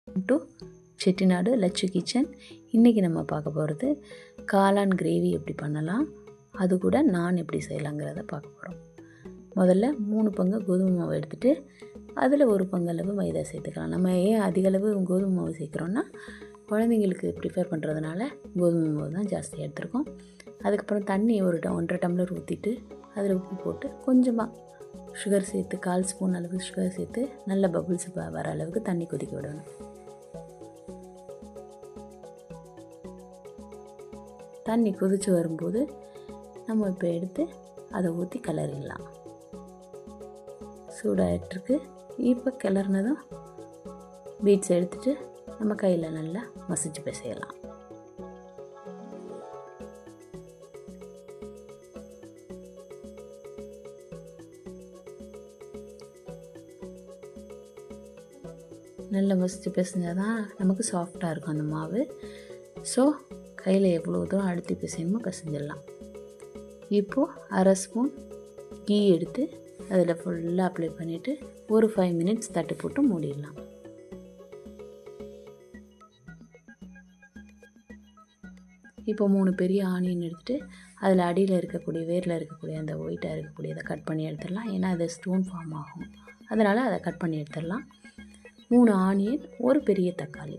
To Chettinad Latchu kitchen. இன்றைக்கி நம்ம பார்க்க போகிறது காளான் கிரேவி எப்படி பண்ணலாம், அது கூட நான் எப்படி செய்யலாங்கிறத பார்க்க போகிறோம். முதல்ல 3 பங்கு கோதுமை மாவு எடுத்துகிட்டு அதில் 1 பங்களவு மைதா சேர்த்துக்கலாம். நம்ம ஏன் அதிகளவு கோதுமை மாவு சேர்க்குறோன்னா, குழந்தைங்களுக்கு ப்ரிஃபர் பண்ணுறதுனால கோதுமை மாவு தான் ஜாஸ்தியாக எடுத்துருக்கோம். அதுக்கப்புறம் தண்ணி 1.5 டம்ளர் ஊற்றிட்டு அதில் உப்பு போட்டு கொஞ்சமாக சுகர் சேர்த்து 1/4 ஸ்பூன் அளவு சுகர் சேர்த்து நல்ல பபுள்ஸ் வர அளவுக்கு தண்ணி கொதிக்க விடணும். தண்ணி கொதித்து வரும்போது நம்ம இப்போ எடுத்து அதை ஊற்றி கிளறிடலாம். சூடாகிட்டுருக்கு. இப்போ கிளறினதும் பீட்ஸ் எடுத்துகிட்டு நம்ம கையில் நல்லா மசிச்சு பிசையலாம். நல்லா மசிச்சு பிசைஞ்சால் தான் நமக்கு சாஃப்டாக இருக்கும் அந்த மாவு. ஸோ கையில் எவ்வளோ தூரம் அழுத்தி பிசையணுமோ பிசைஞ்சிடலாம். இப்போது 1/2 ஸ்பூன் கீ எடுத்து அதில் ஃபுல்லாக அப்ளை பண்ணிவிட்டு ஒரு 5 மினிட்ஸ் தட்டு போட்டு மூடிடலாம். இப்போ 3 பெரிய ஆனியன் எடுத்துகிட்டு அதில் அடியில் இருக்கக்கூடிய வேரில் இருக்கக்கூடிய அந்த ஒயிட்டாக இருக்கக்கூடியதை கட் பண்ணி எடுத்துடலாம். ஏன்னா அது ஸ்டோன் ஃபார்ம் ஆகும், அதனால் அதை கட் பண்ணி எடுத்துடலாம். 3 ஆனியன், ஒரு பெரிய தக்காளி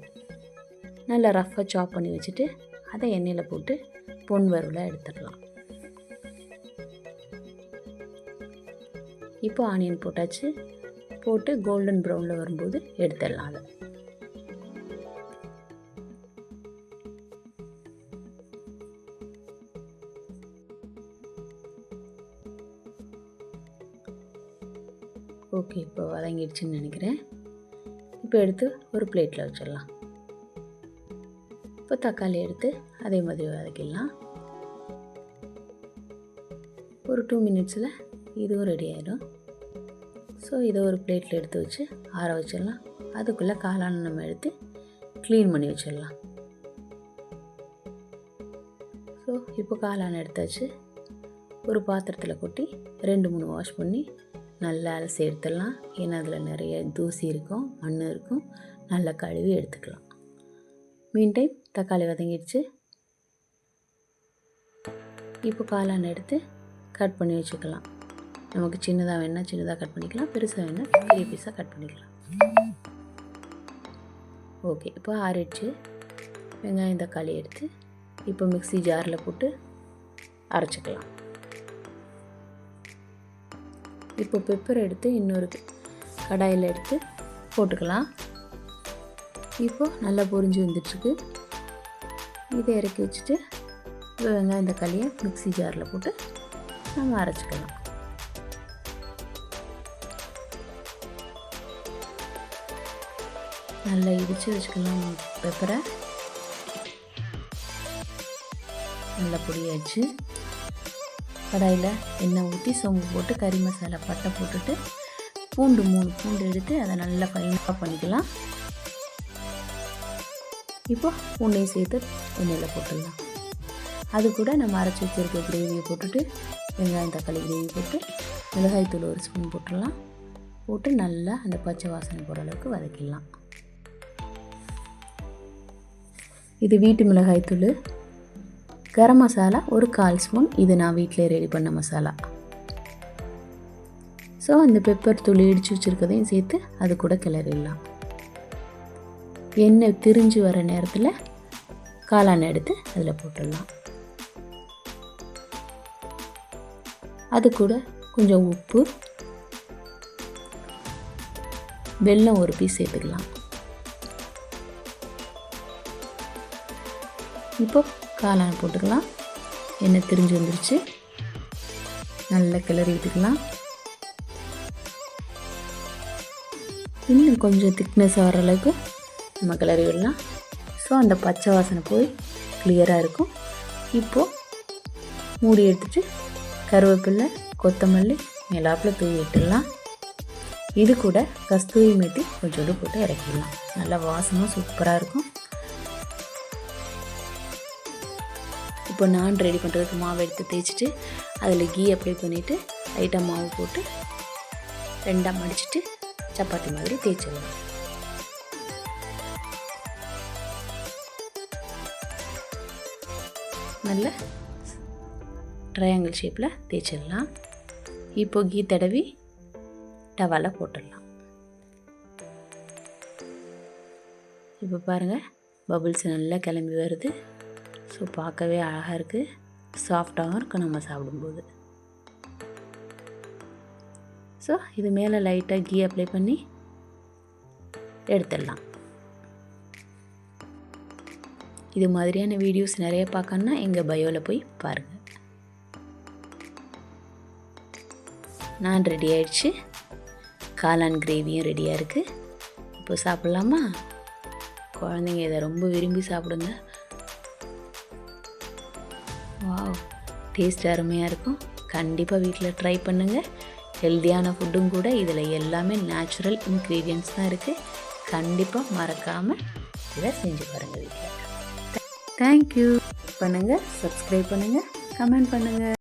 நல்லா ரஃப்பாக சாப் பண்ணி வச்சுட்டு அதை எண்ணெயில் போட்டு பொன் வறுவலாக எடுத்துடலாம். இப்போ ஆனியன் போட்டாச்சு. போட்டு கோல்டன் ப்ரௌனில் வரும்போது எடுத்துடலாம். அதை ஓகே, இப்போ வதங்கிடுச்சுன்னு நினைக்கிறேன். இப்போ எடுத்து ஒரு பிளேட்டில் வச்சிடலாம். இப்போ தக்காளி எடுத்து அதே மாதிரி வதக்கிடலாம். ஒரு 2 மினிட்ஸில் இதுவும் ரெடி ஆகிடும். ஸோ இதை ஒரு பிளேட்டில் எடுத்து வச்சு ஆற வச்சிடலாம். அதுக்குள்ளே காளான் நம்ம எடுத்து க்ளீன் பண்ணி வச்சிடலாம். ஸோ இப்போ காளான் எடுத்தாச்சு. ஒரு பாத்திரத்தில் கொட்டி 2-3 வாஷ் பண்ணி நல்லா அலசி எடுத்துடலாம். ஏன்னா அதில் நிறைய தூசி இருக்கும், மண் இருக்கும். நல்லா கழுவி எடுத்துக்கலாம். மீன் டைம் தக்காளி வதங்கிடுச்சு. இப்போ காளான் எடுத்து கட் பண்ணி வச்சுக்கலாம். நமக்கு சின்னதாக வேணால் சின்னதாக கட் பண்ணிக்கலாம், பெருசாக வேணால் பெரிய பீஸாக கட் பண்ணிக்கலாம். ஓகே, இப்போ ஆறிடுச்சு. வெங்காயம் தக்காளி எடுத்து இப்போ மிக்ஸி ஜாரில் போட்டு அரைச்சிக்கலாம். இப்போ பெப்பர் எடுத்து இன்னொரு கடாயில் எடுத்து போட்டுக்கலாம். இப்போ நல்லா பொரிஞ்சு வந்துட்டுருக்கு. இதை இறக்கி வச்சுட்டு வெங்காயம் தக்காளியை மிக்ஸி ஜாரில் போட்டு நம்ம அரைச்சிக்கலாம். நல்லா இடித்து வச்சுக்கலாம். பெப்பரை நல்லா பொடியாச்சு. கடாயில் எண்ணெய் ஊற்றி சோம்பு போட்டு கறி மசாலா பட்டை போட்டுட்டு பூண்டு 3 பூண்டு எடுத்து அதை நல்லா ஃபைனாக பண்ணிக்கலாம். இப்போ பூண்டையும் சேர்த்து எண்ணெயில் போட்டுடலாம். அது கூட நம்ம அரைச்சி வச்சுருக்க கிரேவியை போட்டுட்டு வெங்காயம் தக்காளி கிரேவி போட்டு மிளகாய்த்தூள் 1 ஸ்பூன் போட்டுடலாம். போட்டு நல்லா அந்த பச்சை வாசனை போகிற அளவுக்கு வதக்கிடலாம். இது வீட்டு மிளகாய்த்தூள். கரம் மசாலா ஒரு 1/4 ஸ்பூன். இது நான் வீட்டில் ரெடி பண்ண மசாலா. ஸோ அந்த பெப்பர் தூள் இடித்து வச்சுருக்கதையும் சேர்த்து அது கூட கிளறிடலாம். எண்ணெய் திரிஞ்சு வர நேரத்தில் காளான் எடுத்து அதில் போட்டுடலாம். அது கூட கொஞ்சம் உப்பு, வெல்லம் 1 பீஸ் சேர்த்துக்கலாம். இப்போ காளான் போட்டுக்கலாம். எண்ணெய் திரிஞ்சு வந்துருச்சு. நல்லா கிளறி விட்டுக்கலாம். இன்னும் கொஞ்சம் திக்னஸ் ஆகிற அளவுக்கு நம்ம கிளறி விடலாம். ஸோ அந்த பச்சை வாசனை போய் கிளியராக இருக்கும். இப்போது மூடி எடுத்துட்டு கருவேப்பிலை கொத்தமல்லி மேலாப்பில் தூவி விட்டுடலாம். இது கூட கஸ்தூரி மேத்தி கொஞ்சோண்டு போட்டு இறக்கிடலாம். நல்லா வாசமாக சூப்பராக இருக்கும். இப்போ நான் ரெடி பண்ணுறதுக்கு மாவு எடுத்து தேய்ச்சிட்டு அதில் கீ அப்ளை பண்ணிவிட்டு லைட்டாக மாவு போட்டு 2ஆக மடிச்சுட்டு சப்பாத்தி மாதிரி தேய்ச்சிடலாம். நல்ல ட்ரையாங்கிள் ஷேப்பில் தேய்ச்சிடலாம். இப்போ கீ தடவி டவாவில் போட்டுடலாம். இப்போ பாருங்கள், பபுள்ஸ் நல்லா கிளம்பி வருது. ஸோ பார்க்கவே அழகாக இருக்குது, சாஃப்டாகவும் இருக்கும் நம்ம சாப்பிடும்போது. ஸோ இது மேலே லைட்டாக கீ அப்ளை பண்ணி எடுத்துடலாம். இது மாதிரியான வீடியோஸ் நிறைய பார்க்கணுன்னா எங்கள் பயோவில் போய் பாருங்கள். நான் ரெடி ஆயிடுச்சு. காளான் கிரேவியும் ரெடியாக இருக்குது. இப்போ சாப்பிட்லாமா? குழந்தைங்க இதை ரொம்ப விரும்பி சாப்பிடுங்க. வாவ், டேஸ்ட் அருமையாக இருக்கும். கண்டிப்பாக வீட்டில் ட்ரை பண்ணுங்கள். ஹெல்த்தியான ஃபுட்டும் கூட. இதில் எல்லாமே நேச்சுரல் இன்க்ரீடியன்ட்ஸ் தான் இருக்குது. கண்டிப்பாக மறக்காமல் இதை செஞ்சு பாருங்கள் வீட்டில். தேங்க்யூ. பண்ணுங்கள், சப்ஸ்கிரைப் பண்ணுங்கள், கமெண்ட் பண்ணுங்கள்.